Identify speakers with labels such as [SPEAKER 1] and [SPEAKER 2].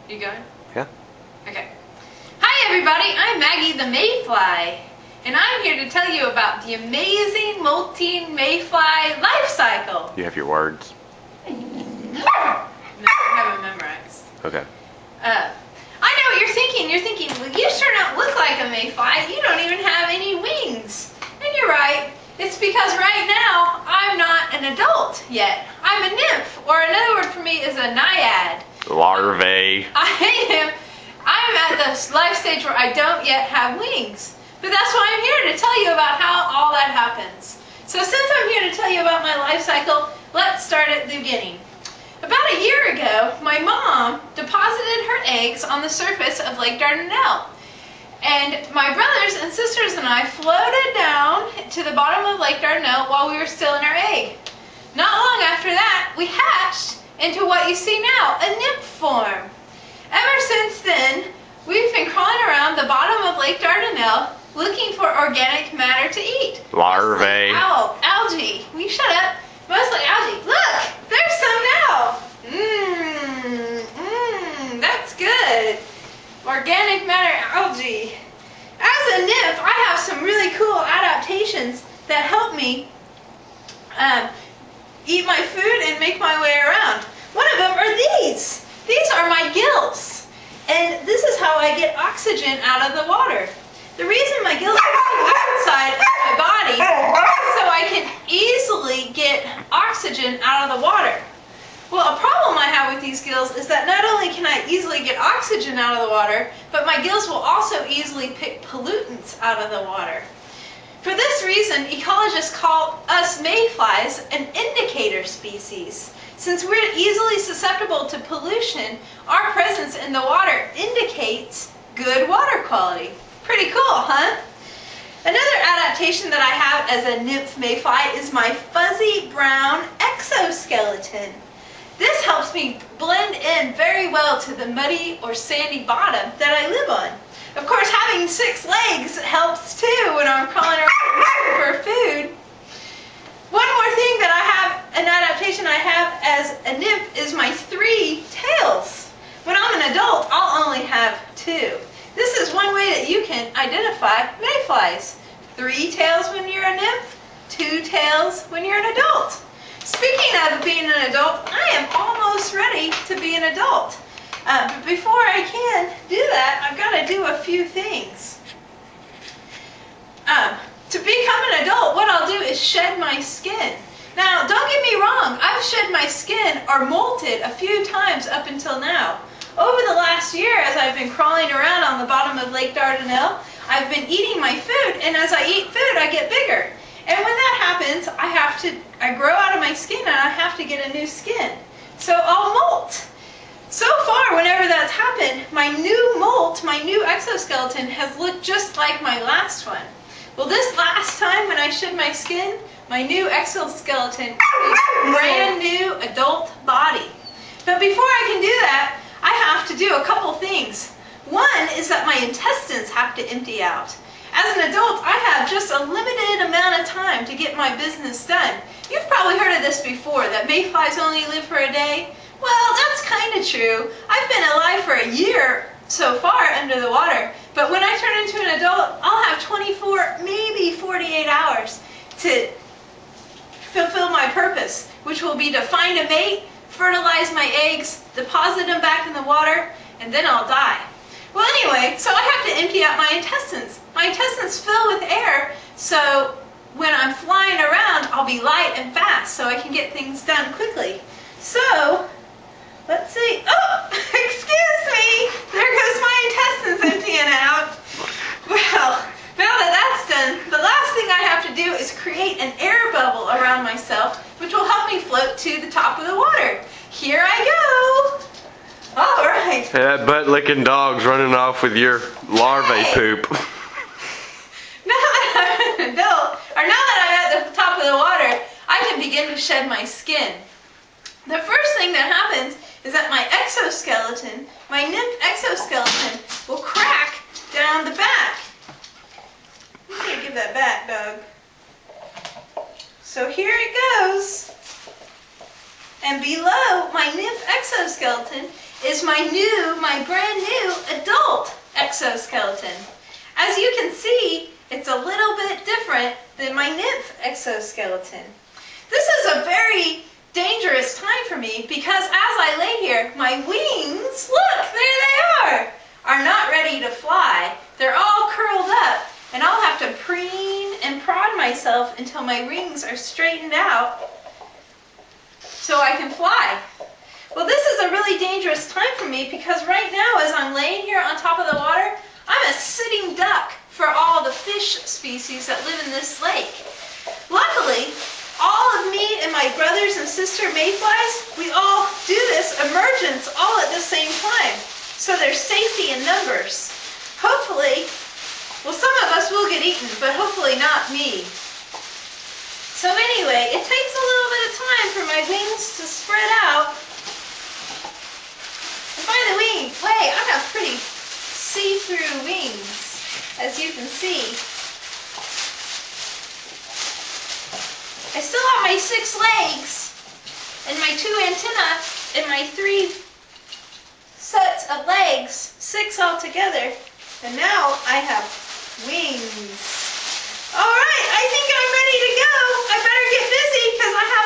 [SPEAKER 1] You going?
[SPEAKER 2] Yeah.
[SPEAKER 1] Okay. Hi everybody, I'm Maggie the Mayfly, and I'm here to tell you about the amazing molting Mayfly life cycle.
[SPEAKER 2] You have your words.
[SPEAKER 1] No, I haven't memorized.
[SPEAKER 2] Okay.
[SPEAKER 1] I know what you're thinking. You're thinking, well, you sure don't look like a Mayfly. You don't even have any wings. And you're right. It's because right now, I'm not an adult yet. I'm a nymph, or another word for me is a naiad.
[SPEAKER 2] Larvae.
[SPEAKER 1] I'm at the life stage where I don't yet have wings. But that's why I'm here to tell you about how all that happens. So since I'm here to tell you about my life cycle, let's start at the beginning. About a year ago, my mom deposited her eggs on the surface of Lake Dardanelle. And my brothers and sisters and I floated down to the bottom of Lake Dardanelle while we were still in our egg. Not long after that, we hatched into what you see now, a nymph form. Ever since then, we've been crawling around the bottom of Lake Dardanelle looking for organic matter to eat.
[SPEAKER 2] Larvae.
[SPEAKER 1] Algae. Will you shut up? Mostly algae. Look! There's some now! That's good. Organic matter algae. As a nymph, I have some really cool adaptations that help me eat my food and make my way around. One of them are these. These are my gills. And this is how I get oxygen out of the water. The reason my gills are outside of my body is so I can easily get oxygen out of the water. Well, a problem I have with these gills is that not only can I easily get oxygen out of the water, but my gills will also easily pick pollutants out of the water. For this reason, ecologists call us mayflies an indicator species. Since we're easily susceptible to pollution, our presence in the water indicates good water quality. Pretty cool, huh? Another adaptation that I have as a nymph mayfly is my fuzzy brown exoskeleton. This helps me blend in very well to the muddy or sandy bottom that I live on. Of course, having 6 legs helps too when I'm crawling around looking for food. One more thing that I have, an adaptation I have as a nymph, is my 3 tails. When I'm an adult, I'll only have 2. This is one way that you can identify mayflies. 3 tails when you're a nymph, 2 tails when you're an adult. Speaking of being an adult, I am almost ready to be an adult. But before I can do that, I've got to do a few things. To become an adult, what I'll do is shed my skin. Now, don't get me wrong, I've shed my skin or molted a few times up until now. Over the last year, as I've been crawling around on the bottom of Lake Dardanelle, I've been eating my food, and as I eat food, I get bigger. And when that happens, I grow out of my skin and I have to get a new skin. So I'll molt. So far, whenever that's happened, my new molt, my new exoskeleton, has looked just like my last one. Well, this last time when I shed my skin, my new exoskeleton is a brand new adult body. But before I can do that, I have to do a couple things. One is that my intestines have to empty out. As an adult, I have just a limited amount of time to get my business done. You've probably heard of this before, that mayflies only live for a day. Well, that's kind of true. I've been alive for a year so far under the water, but when I turn into an adult, I'll have 24, maybe 48 hours to fulfill my purpose, which will be to find a mate, fertilize my eggs, deposit them back in the water, and then I'll die. Well, anyway, so I have to empty out my intestines. My intestines fill with air, so when I'm flying around, I'll be light and fast, so I can get things done quickly. So, let's see. Oh, excuse me. There goes my intestines emptying out. Well, now that that's done, the last thing I have to do is create an air bubble around myself, which will help me float to the top of the water. Here I go. All right.
[SPEAKER 2] Hey, that butt-licking dog's running off with your larvae poop.
[SPEAKER 1] Now that I'm an adult, or now that I'm at the top of the water, I can begin to shed my skin. The first thing that happens is that my exoskeleton, my nymph exoskeleton, will crack down the back. You can't give that back, dog. So here it goes. And below my nymph exoskeleton is my brand new adult exoskeleton. As you can see, it's a little bit different than my nymph exoskeleton. This is a very dangerous time for me because as I lay here, my wings, look, there they are not ready to fly. They're all curled up, and I'll have to preen and prod myself until my wings are straightened out so I can fly. Well, this is a really dangerous time for me because right now, as I'm laying here on top of the water, I'm a sitting duck for all the fish species that live in this lake. Luckily, all of me and my brothers and sister mayflies, we all do this emergence all at the same time. So there's safety in numbers. Hopefully, well, some of us will get eaten, but hopefully not me. So anyway, it takes a little bit of time for my wings to spread out. And by the way, I have pretty see-through wings, as you can see. I still have my 6 legs, and my 2 antennae, and my 3 sets of legs, 6 altogether, and now I have wings. All right, I think I'm ready to go. I better get busy because I have